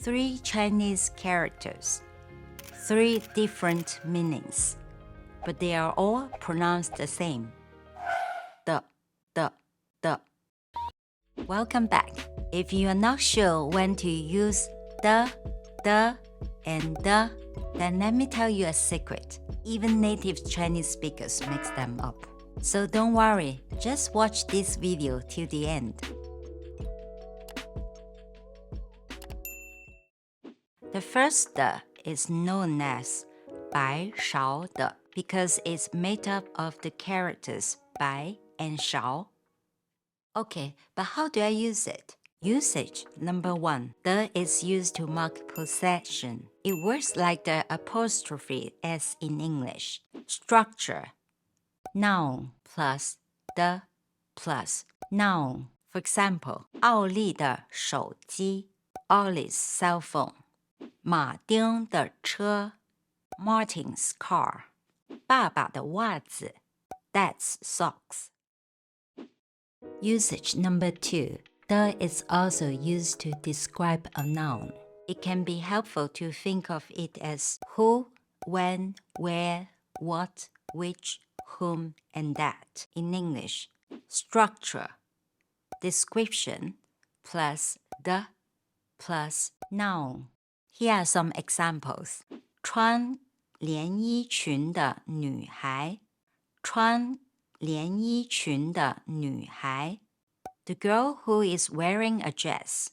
3 Chinese characters, 3 different meanings, but they are all pronounced the same. The. Welcome back. If you are not sure when to use the, and the, then let me tell you a secret. Even native Chinese speakers mix them up. So don't worry, just watch this video till the end. The first the is known as 白少的 because it's made up of the characters 白 and 少. Okay, but how do I use it? Usage number 1. The is used to mark possession. It works like the apostrophe S in English. Structure. Noun plus the plus noun. For example, 奥利的手机 Ollie's cell phone. 马丁的车 Martin's car. 爸爸的袜子 Dad's socks. Usage number 2. The is also used to describe a noun. It can be helpful to think of it as who, when, where, what, which, whom, and that in English. Structure. Description plus the plus noun. Here are some examples. 穿连衣裙的女孩，穿连衣裙的女孩 The girl who is wearing a dress.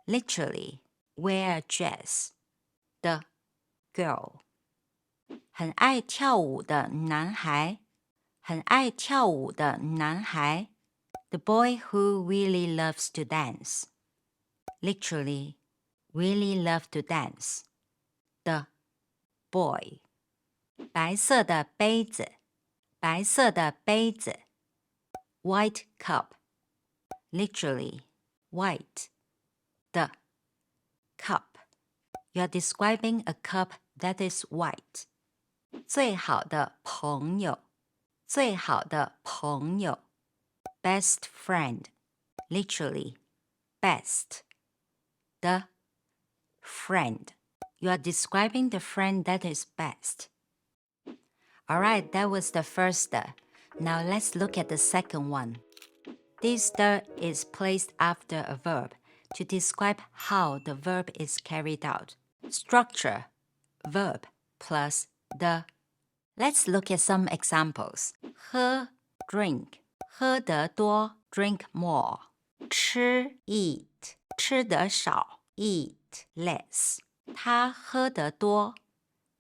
Literally, wear a dress. The girl. 很爱跳舞的男孩，很爱跳舞的男孩 The boy who really loves to dance. Literally, really love to dance. The boy. 白色的杯子，白色的杯子 White cup. Literally, white. The cup. You are describing a cup that is white. 最好的朋友，最好的朋友 Best friend. Literally, best. The friend. You are describing the friend that is best. Alright, that was the first the. Now let's look at the second one. This the is placed after a verb to describe how the verb is carried out. Structure, verb plus the. Let's look at some examples. 喝 drink, 喝得多 drink more. 吃 eat, 吃得少 eat less. 她喝得多，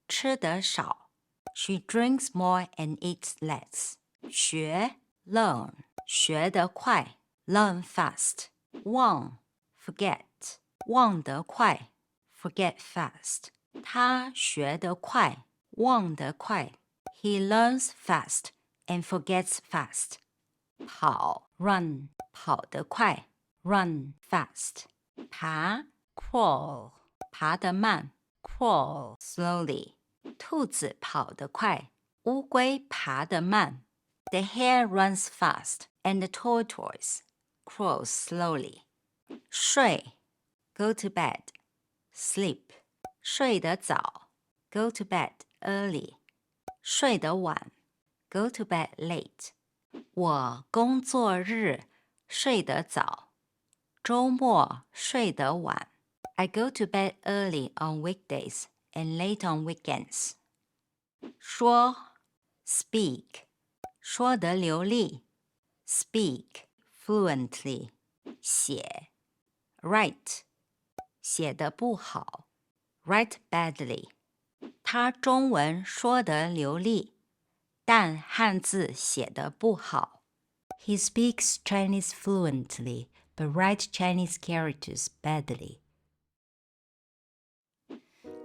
吃得少 She drinks more and eats less. 学 learn, 学得快 learn fast. 忘 forget, 忘得快 forget fast. 他学得快，忘得快 He learns fast and forgets fast. 跑 run, 跑得快 run fast. 爬 crawl, 爬得慢 crawl slowly. 兔子跑得快，乌龟爬得慢 The hare runs fast and the tortoise crawls slowly. 睡 go to bed, sleep. 睡得早 go to bed early. 睡得晚 go to bed late. 我工作日睡得早，周末睡得晚 I go to bed early on weekdays and late on weekends. 说 speak, 说得流利 speak fluently. 写 write, 写得不好 write badly. 他中文说得流利，但汉字写得不好 He speaks Chinese fluently, but writes Chinese characters badly.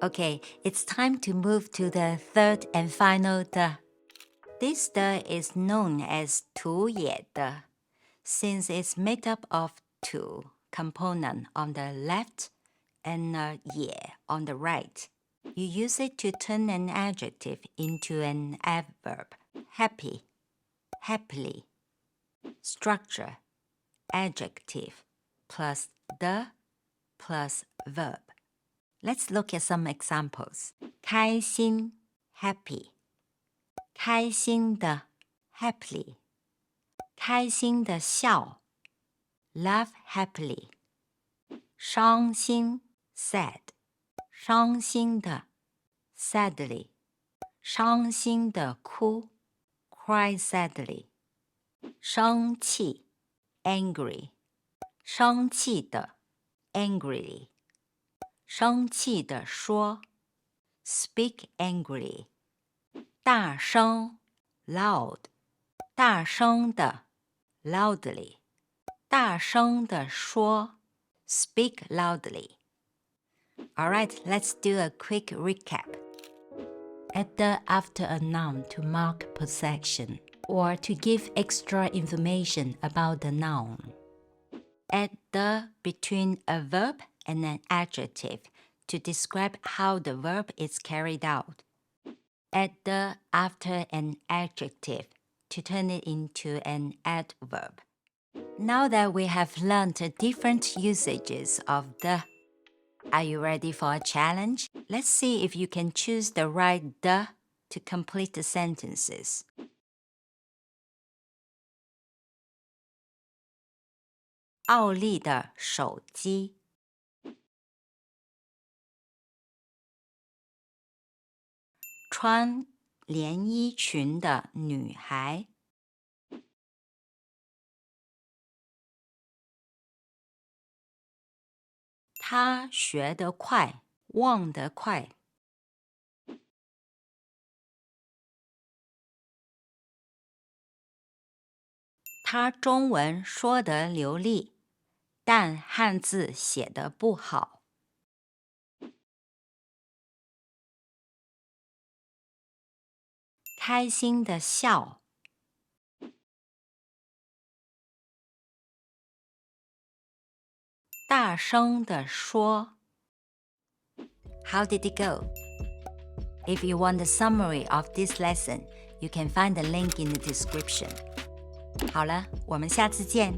Okay, it's time to move to the third and final the. This the is known as 图也的 since it's made up of two components on the left and a 也 on the right. You use it to turn an adjective into an adverb. Happy, happily. Structure, adjective plus the plus verb. Let's look at some examples. 开心 happy 开心的 happily 开心的笑 laugh happily 伤心 sad 伤心的 sadly 伤心的哭 cry sadly 生气 angry 生气的 angrily 生气的说 speak angrily 大声 loud 大声的 loudly 大声的说 speak loudly. Alright, let's do a quick recap. Add the after a noun to mark possession or to give extra information about the noun. Add the between a verb and an adjective to describe how the verb is carried out. Add the after an adjective to turn it into an adverb. Now that we have learned the different usages of the, are you ready for a challenge? Let's see if you can choose the right the to complete the sentences. 奥利的手机穿连衣裙的女孩她学得快，忘得快。她中文说得流利，但汉字写得不好。开心的笑，大声地说。How did it go? If you want the summary of this lesson, you can find the link in the description. 好了，我们下次见。